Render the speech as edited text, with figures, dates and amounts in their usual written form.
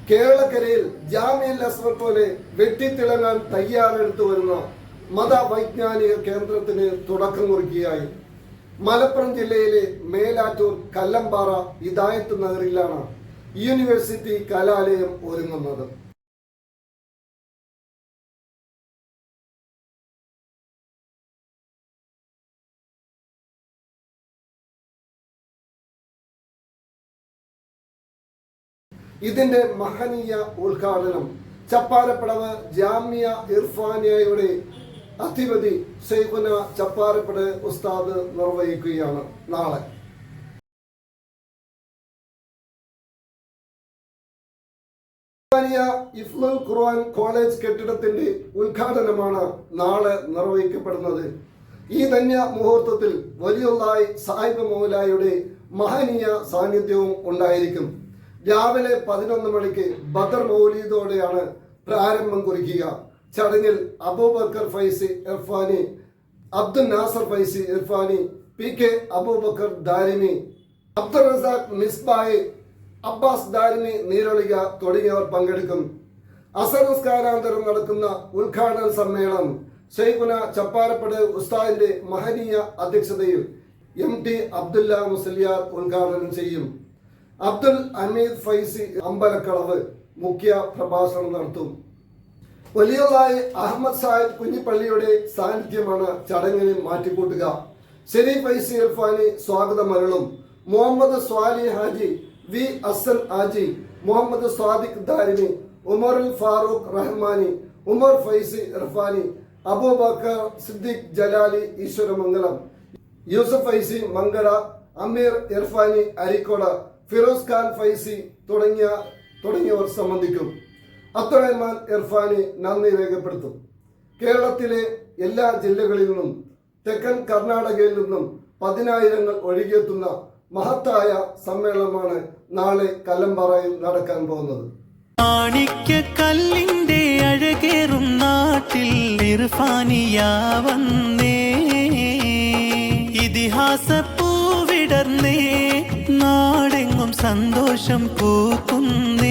കേരളക്കരയിൽ ജാമിയൽ അസ്വർ പോലെ വെട്ടിത്തിളങ്ങാൻ തയ്യാറെടുത്തു വരുന്ന മതവൈജ്ഞാനിക കേന്ദ്രത്തിന് തുടക്കം കുറിക്കുകയായി. മലപ്പുറം ജില്ലയിലെ മേലാറ്റൂർ കല്ലമ്പാറ ഹിദായത്ത് നഗറിലാണ് യൂണിവേഴ്സിറ്റി കലാലയം ഒരുങ്ങുന്നത്. ഇതിന്റെ മഹനീയ ഉദ്ഘാടനം ചപ്പാരപ്പടവ് ജാമിയ ഇർഫാനിയയുടെ അധിപതി ശൈഖുന ചപ്പാരപ്പട് ഉസ്താദ് നിർവഹിക്കുകയാണ് നാളെ. ഇഫ്ലുൽ ഖുർആൻ കോളേജ് കെട്ടിടത്തിന്റെ ഉദ്ഘാടനമാണ് നാളെ നിർവഹിക്കപ്പെടുന്നത്. ഈ ധന്യ മുഹൂർത്തത്തിൽ വലിയുള്ളാഹി സാഹിബ് മൗലായുടെ മഹനീയ സാന്നിധ്യവും ഉണ്ടായിരിക്കും. രാവിലെ 11 മണിക്ക് ബദർ മൗലീദോടെയാണ് പ്രാരംഭം കുറിക്കുക. ചടങ്ങിൽ അബൂബക്കർ ഫൈസി ഇർഫാനി, അബ്ദുൽ നാസർ ഫൈസി ഇർഫാനി, PK അബൂബക്കർ ദാരിമി, അബ്ദുൾ റസാഖ് മിസ്ബായി, അബ്ബാസ് ദാരിമി നീരൊളിക തുടങ്ങിയവർ പങ്കെടുക്കും. അസർ നിസ്കാരാന്തരം നടക്കുന്ന ഉദ്ഘാടന സമ്മേളനം ശൈഖുന ചപ്പാരപ്പട് ഉസ്താദിന്റെ മഹനീയ അധ്യക്ഷതയിൽ MT അബ്ദുല്ല മുസ്ലിയാർ ഉദ്ഘാടനം ചെയ്യും. അബ്ദുൽ അമീദ് ഫൈസി അമ്പലക്കളവ് മുഖ്യ പ്രഭാഷണം നടത്തും. വലിയുള്ളാഹി അഹമ്മദ് സാഹിബ് കുഞ്ഞിപ്പള്ളിയുടെ സാന്നിധ്യമാണ് ചടങ്ങിന് മാറ്റിക്കൂട്ടുക. ഷെരീഫ് ഫൈസി ഇർഫാനി സ്വാഗതം അരുളും. മുഹമ്മദ് സ്വാലി ഹാജി, വി അസൻ ഹാജി, മുഹമ്മദ് സ്വാദിഖ് ദാരിമി, ഉമറുൽ ഫാറൂഖ് റഹ്മാനി, ഉമർ ഫൈസി ഇർഫാനി, അബൂബക്കർ സിദ്ദീഖ് ജലാലി ഈശ്വരമംഗലം, യൂസഫ് ഫൈസി മങ്കട, അമീർ ഇർഫാനി അരിക്കോട്, ഫിറോസ് ഖാൻ ഫൈസി തുടങ്ങിയവർ സംബന്ധിക്കും. അബ്ദുറഹ്മാൻ ഇർഫാനി നന്ദി രേഖപ്പെടുത്തും. കേരളത്തിലെ എല്ലാ ജില്ലകളിൽ നിന്നും തെക്കൻ കർണാടകയിൽ നിന്നും 10,000 ഒഴുകിയെത്തുന്ന മഹത്തായ സമ്മേളനമാണ് നാളെ കല്ലമ്പാറയിൽ നടക്കാൻ പോകുന്നത്. മാണിക്യക്കല്ലിന്റെ അഴകേറും നാട്ടിൽ ഇർഫാനിയാ വന്നേ, ഇതിഹാസ പൂവിടർന്നേ, നാടെങ്ങും സന്തോഷം പൂക്കുന്നേ.